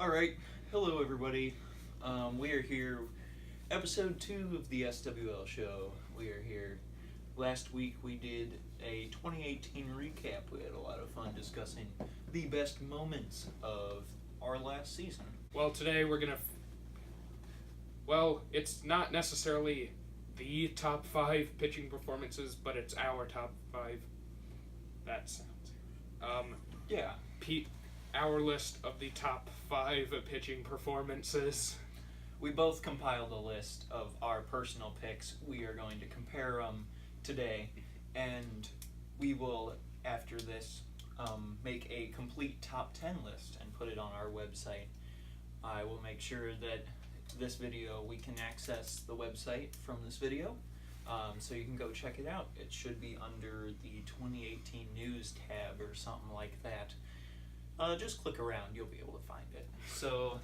Alright, hello everybody. We are here, episode 2 of the SWL show. We are here. Last week we did a 2018 recap. We had a lot of fun discussing the best moments of our last season. Well, today we're gonna... it's not necessarily the top 5 pitching performances, but it's our top 5. That sounds... Yeah. Our list of the top 5 pitching performances. We both compiled a list of our personal picks. We are going to compare them today, and we will, after this, make a complete top 10 list and put it on our website. I will make sure that this video, we can access the website from this video, so you can go check it out. It should be under the 2018 news tab or something like that. Just click around, you'll be able to find it. So,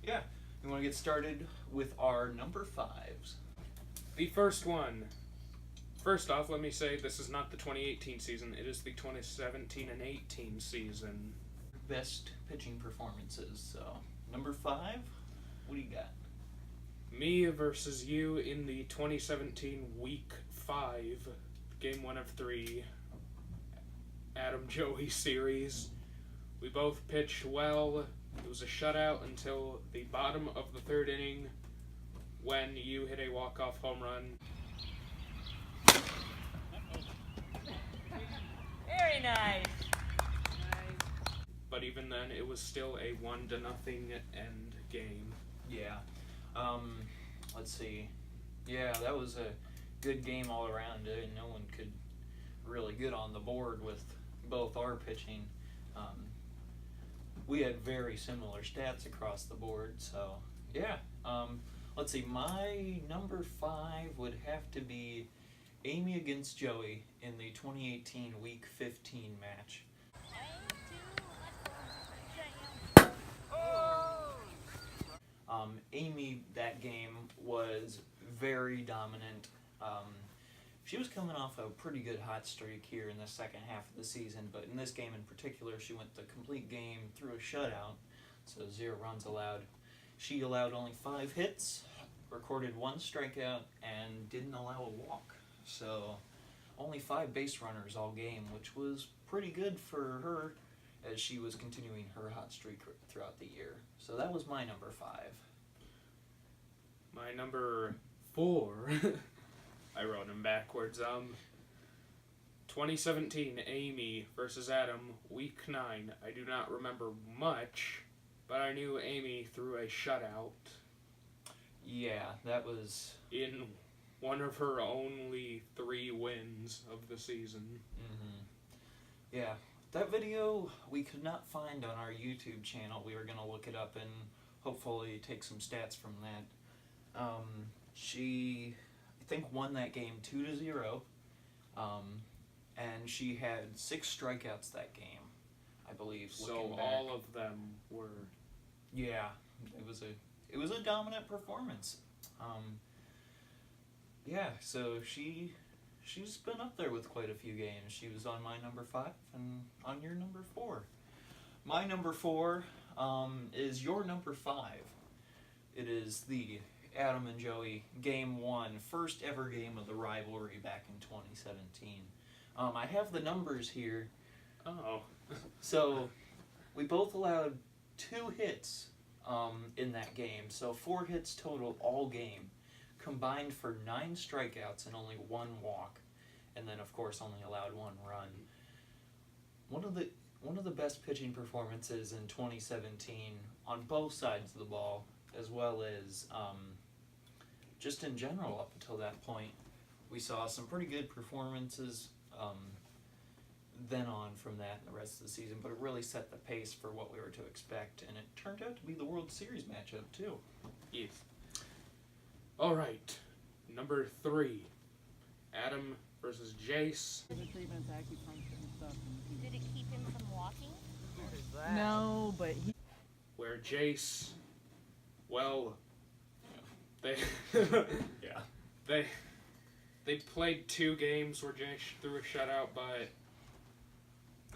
yeah, we want to get started with our number 5s. The first one. First off, let me say this is not the 2018 season, it is the 2017 and 18 season. Best pitching performances. So, number 5, what do you got? Me versus you in the 2017 Week 5, Game 1 of 3, Adam-Joey series. We both pitched well. It was a shutout until the bottom of the 3rd inning when you hit a walk-off home run. Very nice. But even then, it was still a 1-0 end game. Yeah. Let's see. Yeah, that was a good game all around. No one could really get on the board with both our pitching. We had very similar stats across the board, so yeah. Let's see, my number 5 would have to be Amy against Joey in the 2018 Week 15 match. Amy, that game, was very dominant. She was coming off a pretty good hot streak here in the second half of the season, but in this game in particular, she went the complete game through a shutout, so 0 runs allowed. She allowed only 5 hits, recorded 1 strikeout, and didn't allow a walk. So only 5 base runners all game, which was pretty good for her as she was continuing her hot streak throughout the year. So that was my number 5. My number 4... I wrote them backwards. 2017, Amy versus Adam, Week 9. I do not remember much, but I knew Amy threw a shutout. Yeah, that was... in one of her only 3 wins of the season. Mm-hmm. Yeah, that video we could not find on our YouTube channel. We were going to look it up and hopefully take some stats from that. She... I think won that game 2-0, and she had 6 strikeouts that game, I believe. So all of them were. Yeah, it was a dominant performance. Yeah, so she's been up there with quite a few games. She was on my number 5 and on your number 4. My number 4 is your number 5. It is the Adam and Joey Game 1, first ever game of the rivalry back in 2017. I have the numbers here. Oh. So, we both allowed 2 hits in that game, so 4 hits total all game, combined for 9 strikeouts and only 1 walk, and then of course only allowed 1 run. One of the best pitching performances in 2017 on both sides of the ball, as well as just in general up until that point. We saw some pretty good performances then on from that in the rest of the season, but it really set the pace for what we were to expect, and it turned out to be the World Series matchup too. Yes. Alright, number 3, Adam versus Jace. Did it keep him from walking? No, but he... Where Jace, well, they Yeah. they played 2 games where Jace threw a shutout, but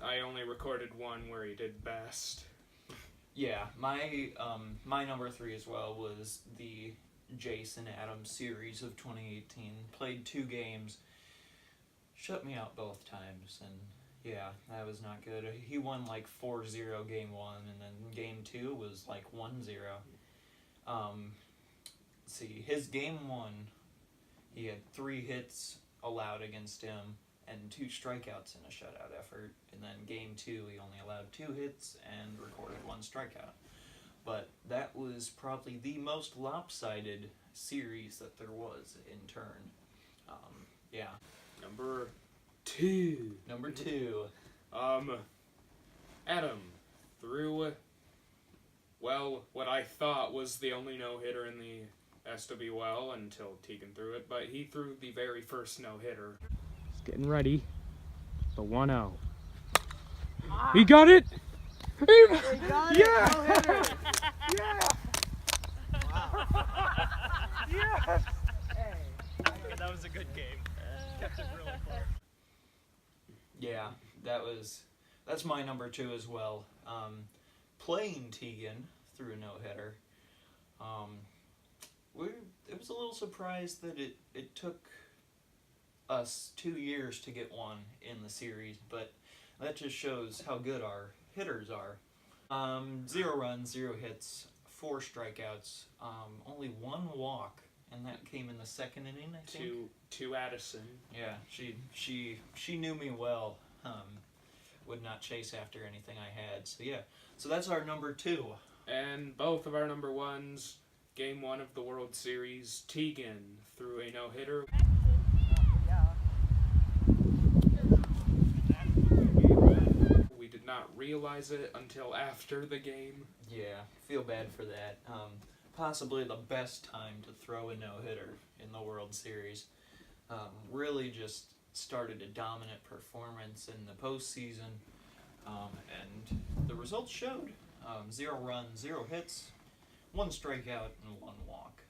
I only recorded 1 where he did best. Yeah, my number 3 as well was the Jason Adams series of 2018. Played 2 games, shut me out both times, and yeah, that was not good. He won like 4-0 game 1, and then game 2 was like 1-0. Let's see, his game 1, he had 3 hits allowed against him and 2 strikeouts in a shutout effort, and then game 2 he only allowed 2 hits and recorded 1 strikeout. But that was probably the most lopsided series that there was in turn. Yeah. Number 2. Number 2. Adam threw, well, what I thought was the only no-hitter in the SWL until Tegan threw it, but he threw the very first no-hitter. He's getting ready. The 1-0. He got it! He got it! Yeah! No-hitter! Yeah! Wow. Yes! Hey. That was a good game. Kept it really close. Yeah, that's my number 2 as well. Playing Tegan through a no-hitter. It was a little surprised that it took us 2 years to get one in the series, but that just shows how good our hitters are. 0 runs, 0 hits, 4 strikeouts, only 1 walk, and that came in the 2nd inning, I think. To Addison. Yeah, she knew me well. Would not chase after anything I had. So yeah, so that's our number 2. And both of our number 1s, game 1 of the World Series, Tegan threw a no-hitter. We did not realize it until after the game. Yeah, feel bad for that. Possibly the best time to throw a no-hitter in the World Series. Really just started a dominant performance in the postseason, and the results showed. 0 runs, 0 hits, 1 strikeout, and 1 walk.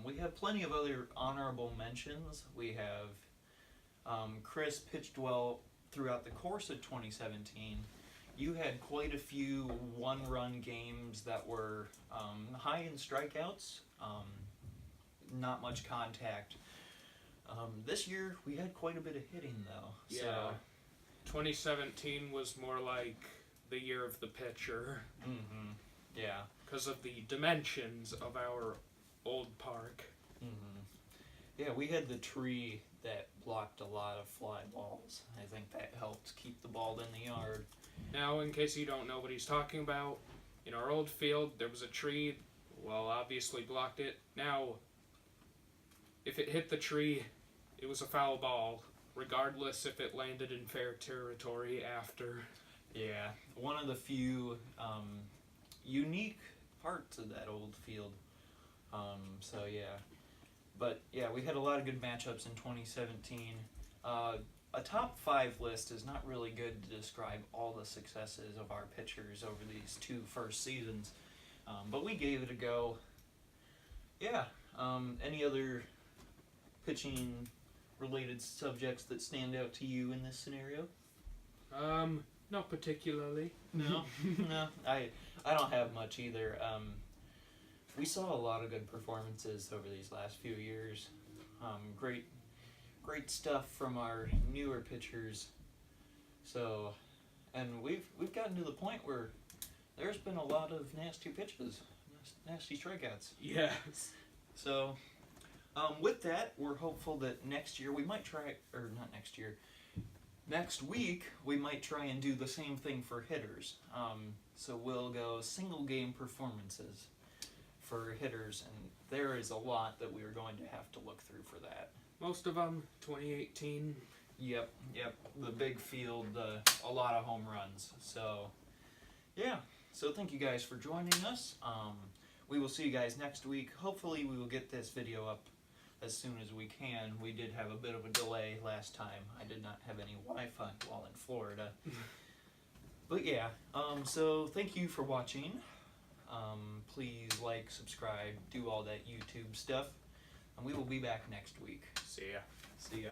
We have plenty of other honorable mentions. We have Chris pitched well throughout the course of 2017. You had quite a few 1-run games that were high in strikeouts, not much contact. This year, we had quite a bit of hitting, though. Yeah. So, 2017 was more like the year of the pitcher. mm-hmm. Yeah. Because of the dimensions of our old park. Mm-hmm. Yeah, we had the tree that blocked a lot of fly balls. I think that helped keep the ball in the yard. Now, in case you don't know what he's talking about, in our old field, there was a tree, well, obviously blocked it. Now, if it hit the tree, it was a foul ball, regardless if it landed in fair territory after. Yeah, one of the few unique parts of that old field. So yeah, but yeah, we had a lot of good matchups in 2017. A top 5 list is not really good to describe all the successes of our pitchers over these 2 first seasons, but we gave it a go. Yeah. Any other pitching related subjects that stand out to you in this scenario? Not particularly. No, no, I don't have much either. We saw a lot of good performances over these last few years. Great stuff from our newer pitchers. So, and we've gotten to the point where there's been a lot of nasty pitches, nasty strikeouts. Yes. So, with that, we're hopeful that next year we might try, or not next year, next week we might try and do the same thing for hitters. So we'll go single game performances for hitters, and there is a lot that we are going to have to look through for that. Most of them, 2018. Yep, the big field, a lot of home runs. So, yeah, so thank you guys for joining us. We will see you guys next week. Hopefully we will get this video up as soon as we can. We did have a bit of a delay last time. I did not have any Wi-Fi while in Florida. But yeah, so thank you for watching. Please like, subscribe, do all that YouTube stuff. And we will be back next week. See ya. See ya.